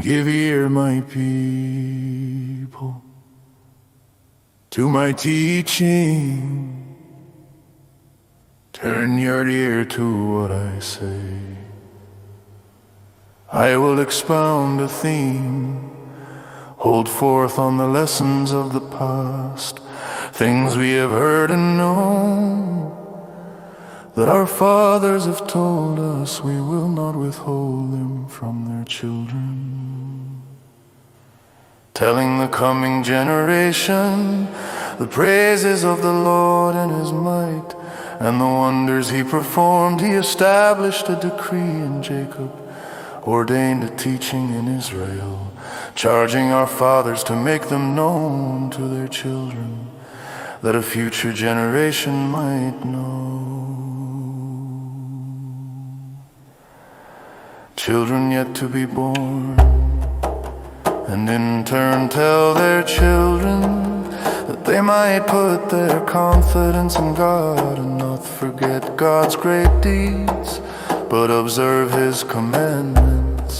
Give ear, my people, to my teaching. Turn your ear to what I say. I will expound a theme, hold forth on the lessons of the past, things we have heard and known, that our fathers have told us. We will not withhold them from their children, telling the coming generation the praises of the Lord and His might, and the wonders He performed. He established a decree in Jacob, ordained a teaching in Israel, charging our fathers to make them known to their children, that a future generation might know. Children yet to be born, and in turn tell their children, that they might put their confidence in God and not forget God's great deeds, but observe His commandments,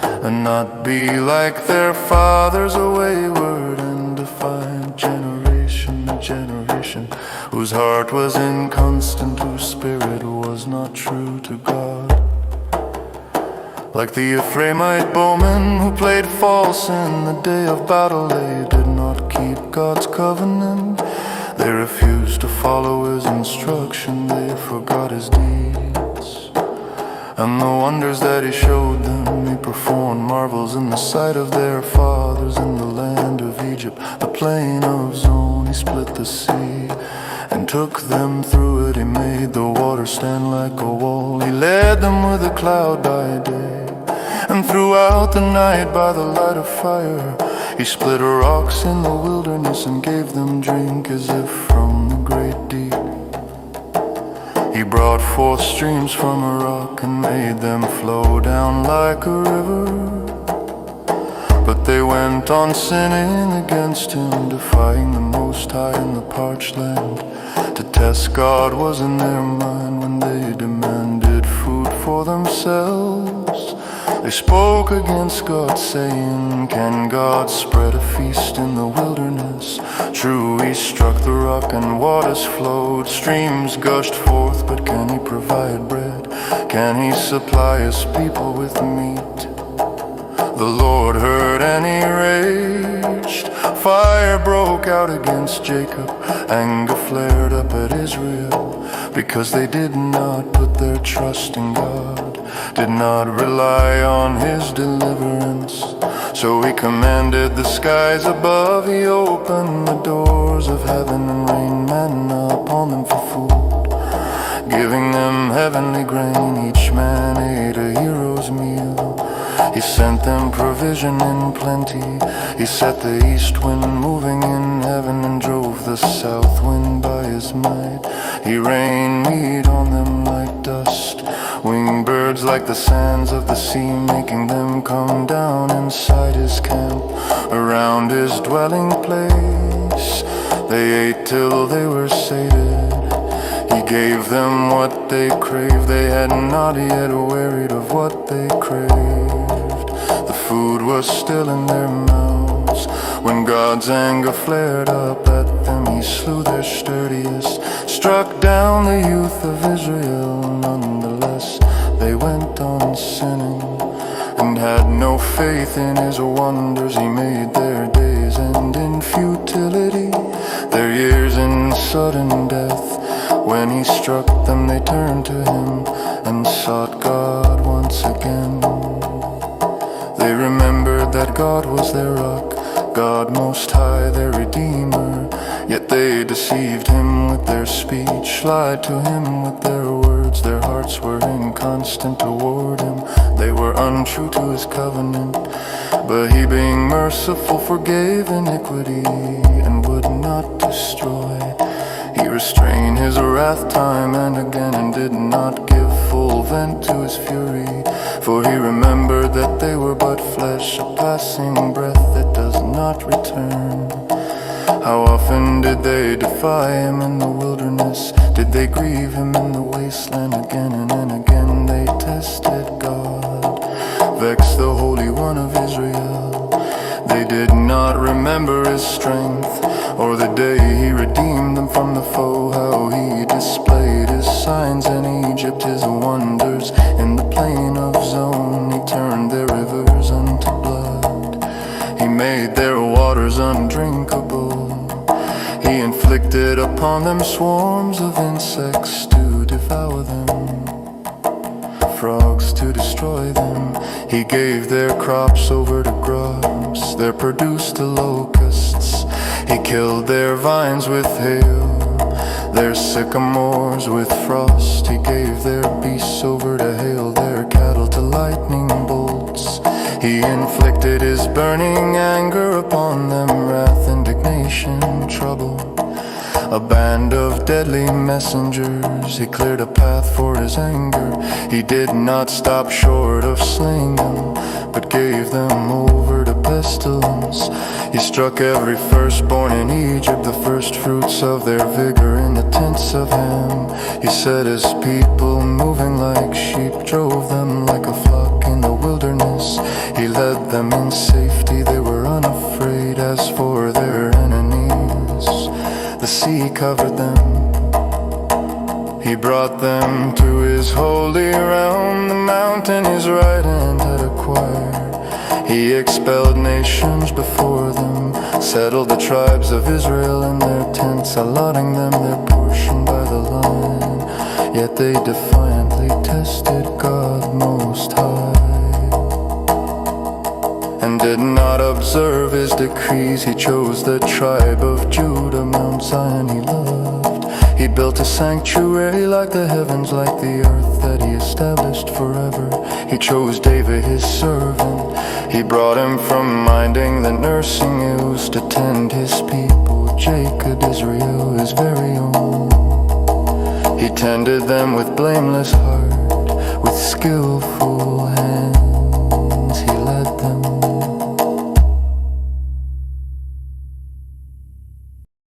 and not be like their fathers, a wayward and defiant generation, a generation whose heart was inconstant, whose spirit was not true to God. Like the Ephraimite bowmen who played false in the day of battle, they did not keep God's covenant. They refused to follow His instruction, they forgot His deeds. And the wonders that He showed them, He performed marvels in the sight of their fathers. In the land of Egypt, the plain of Zon, He split the sea and took them through it. He made the water stand like a wall. He led them with a cloud by day, and throughout the night by the light of fire. He split rocks in the wilderness and gave them drink as if from the great deep. He brought forth streams from a rock and made them flow down like a river. But they went on sinning against Him, defying the Most High in the parched land. To test God was in their mind when they demanded food for themselves. They spoke against God, saying, can God spread a feast in the wilderness? True, He struck the rock and waters flowed, streams gushed forth, but can He provide bread? Can He supply His people with meat? The Lord heard and He raged. Fire broke out against Jacob. Anger flared up at Israel, because they did not put their trust in God, did not rely on His deliverance. So He commanded the skies above. He opened the doors of heaven and rained manna upon them for food, giving them heavenly grain. Each man ate a hero's meal. He sent them provision in plenty. He set the east wind moving in heaven and drove the south wind by His might. He rained meat on them like dust, winged birds like the sands of the sea, making them come down inside His camp, around His dwelling place. They ate till they were sated. He gave them what they craved. They had not yet wearied of what they craved. The food was still in their mouths when God's anger flared up at them. He slew their sturdiest, struck down the youth of Israel. Nonetheless, they went on sinning and had no faith in His wonders. He made their days end in futility, their years in sudden death. When He struck them, they turned to Him and sought God once again. They remembered that God was their rock, God Most High, their Redeemer. Yet they deceived Him with their speech, lied to Him with their words. Their hearts were inconstant toward Him. They were untrue to His covenant. But He, being merciful, forgave iniquity and would not destroy. He restrained His wrath time and again, and did not give full vent to His fury. For He remembered that they were but flesh, a passing breath that does not return. How often did they defy Him in the wilderness? Did they grieve Him in the wasteland? Again and again they tested God, vexed the Holy One of Israel. They did not remember his strength, or the day he redeemed them from the foe, how he displayed his signs in Egypt, his wonders in the plain of Zone. He turned their rivers unto blood, he made their waters undrinkable. He inflicted upon them swarms of insects to devour them, frogs to destroy them. He gave their crops over to grubs, their produce to locusts. He killed their vines with hail, their sycamores with frost. He gave their beasts over to hail, their cattle to lightning bolts. He inflicted his burning anger upon them, wrath, indignation, trouble, a band of deadly messengers. He cleared a path for his anger. He did not stop short of slaying them, but gave them over to pestilence. He struck every firstborn in Egypt, the first fruits of their vigor in the tents of Ham. He set his people moving like sheep, drove them like a flock in the wilderness. He led them in safety, they were unafraid. As for their enemies, the sea covered them. He brought them to his holy realm, the mountain his right hand had acquired. He expelled nations before them, settled the tribes of Israel in their tents, allotting them their portion by the line. Yet they defiantly tested God Most High, and did not observe his decrees. He chose the tribe of Judah, Mount Zion he loved. He built a sanctuary like the heavens, like the earth that he established forever. He chose David his servant. He brought him from minding the nursing ewes to tend his people, Jacob, Israel, his very own. He tended them with blameless heart, with skillful hand.